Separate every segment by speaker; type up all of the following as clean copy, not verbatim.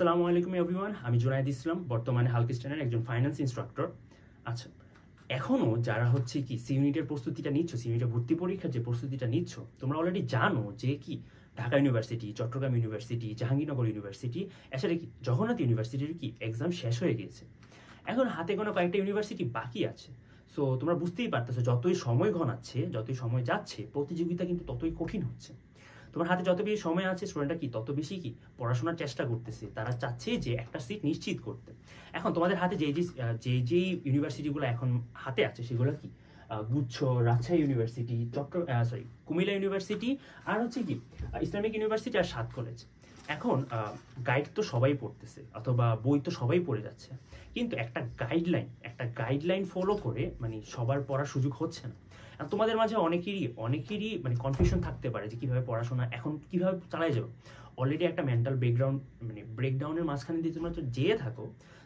Speaker 1: আসসালামু আলাইকুম এভরিওয়ান, আমি জুনায়েদ ইসলাম, বর্তমানে হালকিস্টানের একজন ফাইন্যান্স ইনস্ট্রাক্টর। আচ্ছা, এখনও যারা হচ্ছে কি সি ইউনিটের প্রস্তুতিটা নিচ্ছ, সি ইউনিটের ভর্তি পরীক্ষার যে প্রস্তুতিটা নিচ্ছ, তোমরা অলরেডি জানো যে কি Dhaka university, Chittagong university, Jahangirnagar university, এছাড়া কি জগন্নাথ ইউনিভার্সিটির কি এক্সাম শেষ হয়ে গিয়েছে। এখন হাতে কোনো কয়েকটা ইউনিভার্সিটি বাকি আছে। সো তোমরা বুঝতেই পারতেছো, যতই সময় ঘনাচ্ছে, যতই সময় যাচ্ছে, প্রতিযোগিতা কিন্তু ততই কঠিন হচ্ছে। তোমার হাতে যত বেশি সময় আছে, স্টুডেন্টরা কি তত বেশি কি পড়াশোনার চেষ্টা করতেছে, তারা চাচ্ছে যে একটা সিট নিশ্চিত করতে। এখন তোমাদের হাতে যেই ইউনিভার্সিটিগুলো এখন হাতে আছে সেগুলো কি গুচ্ছ, রাজশাহী ইউনিভার্সিটি, কুমিল্লা ইউনিভার্সিটি, আর হচ্ছে কি ইসলামিক ইউনিভার্সিটি, আর 7 কলেজ। এখন গাইড তো সবাই পড়তেছে অথবা বই তো সবাই পড়ে যাচ্ছে, কিন্তু একটা গাইডলাইন ফলো করে মানে সবার পড়ার সুযোগ হচ্ছে না। তোমাদের মাঝে অনেকেরই মানে কনফিউশন থাকতে পারে যে কিভাবে পড়াশোনা এখন কিভাবে চালাই যাবে। অলরেডি একটা মেন্টাল ব্রেকডাউনের মাঝখানে দিয়ে তোমরা তো যেয়ে থাকো,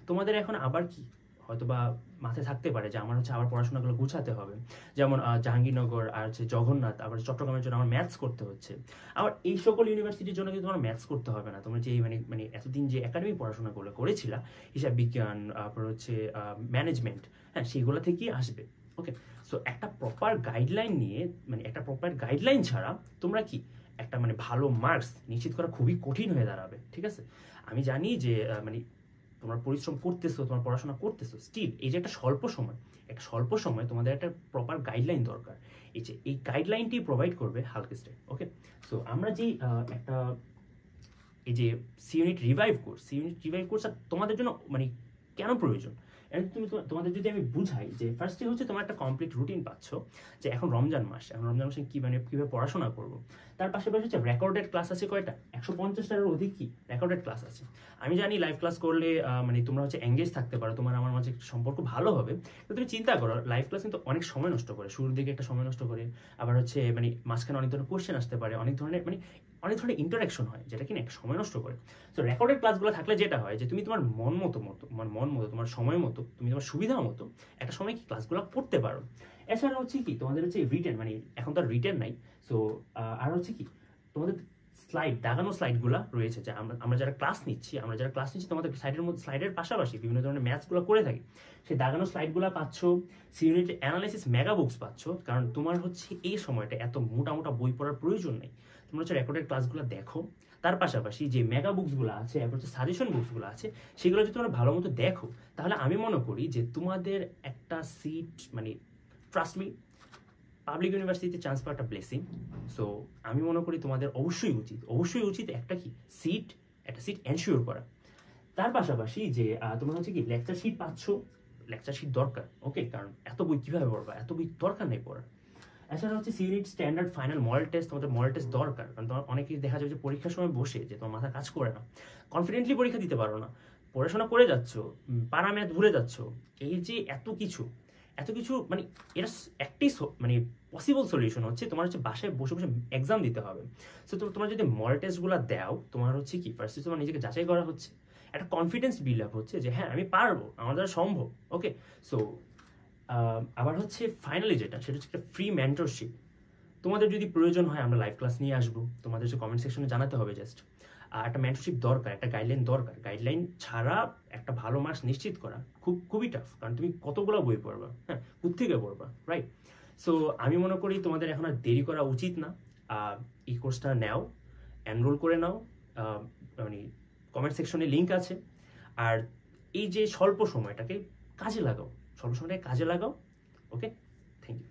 Speaker 1: তোমাদের এখন আবার কি হয়তোবা মাথায় থাকতে পারে যে আমার হচ্ছে আবার পড়াশোনাগুলো গুছাতে হবে। যেমন জাহাঙ্গীরনগর আর হচ্ছে জগন্নাথ, আবার চট্টগ্রামের জন্য আমার ম্যাথস করতে হচ্ছে। আবার এই সকল ইউনিভার্সিটির জন্য কিন্তু তোমার ম্যাথস করতে হবে না। তোমরা যে মানে এতদিন যে একাডেমিক পড়াশোনাগুলো করেছিলা, হিসাব বিজ্ঞান, তারপর হচ্ছে ম্যানেজমেন্ট, হ্যাঁ, সেইগুলো থেকেই আসবে। ওকে, সো একটা প্রপার গাইডলাইন ছাড়া তোমরা কি একটা মানে ভালো মার্কস নিশ্চিত করা খুবই কঠিন হয়ে দাঁড়াবে। ঠিক আছে, আমি জানি যে মানে তোমরা পরিশ্রম করতেছো, তোমার পড়াশোনা করতেছো, স্টিল এই যে একটা স্বল্প সময় তোমাদের একটা প্রপার গাইডলাইন দরকার। এই গাইডলাইনটি প্রোভাইড করবে হালকিস্টার। ওকে, সো আমরা যেই একটা এই যে সি ইউনিট রিভাইভ কোর্স তোমাদের জন্য মানে কেন প্রয়োজন, তোমাদের যদি আমি বুঝাই যে ফার্স্টে হচ্ছে তোমার একটা কমপ্লিট রুটিন পাচ্ছ যে এখন রমজান মাসে কিভাবে পড়াশোনা করবো। তার পাশাপাশি হচ্ছে রেকর্ডেড ক্লাস আছে কয়টা, 150টার অধিক কি রেকর্ডেড ক্লাস আছে। আমি জানি লাইভ ক্লাস করলে মানে তোমরা হচ্ছে এঙ্গেজ থাকতে পারো, তোমার আমার মাঝে সম্পর্ক ভালো হবে। তো তুমি চিন্তা করো, লাইভ ক্লাস কিন্তু অনেক সময় নষ্ট করে, শুরুর দিকে একটা সময় নষ্ট করে, আবার হচ্ছে মানে মাঝখানে অনেক ধরনের কোয়েশ্চেন আসতে পারে, অনেক ধরনের ইন্টারাকশন হয়, যেটা কিনা একটা সময় নষ্ট করে। তো রেকর্ডেড ক্লাসগুলো থাকলে যেটা হয় যে তুমি তোমার মন মতো তোমার সময় মতো, তুমি তোমার সুবিধা মতো একটা সময় কি ক্লাসগুলো পড়তে পারো। এছাড়া হচ্ছে কি তোমাদের হচ্ছে রিটেন, মানে এখন তো আর রিটেন নাই। সো আর হচ্ছে কি তোমাদের দাগানো স্লাইডগুলো রয়েছে, যে আমরা যারা ক্লাস নিচ্ছি তোমাদের স্লাইডের পাশাপাশি বিভিন্ন ধরনের ম্যাথসগুলো করে থাকি, সেই দাগানো স্লাইডগুলো পাচ্ছ। C unit analysis mega books পাচ্ছ, কারণ তোমার হচ্ছে এই সময়টা এত মোটা বই পড়ার প্রয়োজন নেই। তোমরা হচ্ছে রেকর্ডেড ক্লাসগুলো দেখো, তার পাশাপাশি যে মেগা বুকসগুলো আছে, এরপর হচ্ছে সাজেশন বুকসগুলো আছে, সেগুলো যদি তোমরা ভালো মতো দেখো, তাহলে আমি মনে করি যে তোমাদের একটা সিট মানে ট্রাস্ট মি, পাবলিক ইউনিভার্সিটিতে চান্স পাওয়া একটা ব্লেসিং। সো আমি মনে করি তোমাদের অবশ্যই উচিত একটা সিট এনশিওর করা। তার পাশাপাশি যে তোমরা হচ্ছে কি লেকচার শিট দরকার। ওকে, কারণ এত বই কিভাবে পড়বা, এত বই দরকার নেই পড়ার। এছাড়া হচ্ছে C unit standard final model test, তোমাদের মডেল টেস্ট দরকার, কারণ তোমার অনেকেই দেখা যাবে যে পরীক্ষার সময় বসে যে তোমার মাথা কাজ করে না, কনফিডেন্টলি পরীক্ষা দিতে পারো না, পড়াশোনা করে যাচ্ছ, পারা ম্যাথ ভুলে যাচ্ছ। এই যে এত কিছু মানে এটা একটি মানে পসিবল সলিউশন হচ্ছে তোমার হচ্ছে বাসায় বসে এক্সাম দিতে হবে। সো তোমরা যদি মডেল টেস্টগুলো দাও, তোমার হচ্ছে কি ফার্স্টে তোমার নিজেকে যাচাই করা হচ্ছে, একটা কনফিডেন্স বিল্ড আপ হচ্ছে যে হ্যাঁ আমি পারবো, আমার দ্বারা সম্ভব। ওকে, সো আবার হচ্ছে ফাইনালি সেটা হচ্ছে একটা ফ্রি মেন্টরশিপ। তোমাদের যদি প্রয়োজন হয় আমরা লাইভ ক্লাস নিয়ে আসবো, তোমাদের হচ্ছে কমেন্ট সেকশনে জানাতে হবে জাস্ট। একটা মেন্টরশিপ দরকার, একটা গাইডলাইন ছাড়া একটা ভালো মার্কস নিশ্চিত করা খুবই টাফ, কারণ তুমি কতগুলো বই পড়বা, হ্যাঁ, কোত্থেকে পড়বা, রাইট? সো আমি মনে করি তোমাদের এখন আর দেরি করা উচিত না। এই কোর্সটা নাও, এনরোল করে নাও, মানে কমেন্ট সেকশনে লিঙ্ক আছে। আর এই যে স্বল্প সময়টাকে কাজে লাগাও। ওকে, থ্যাংক ইউ।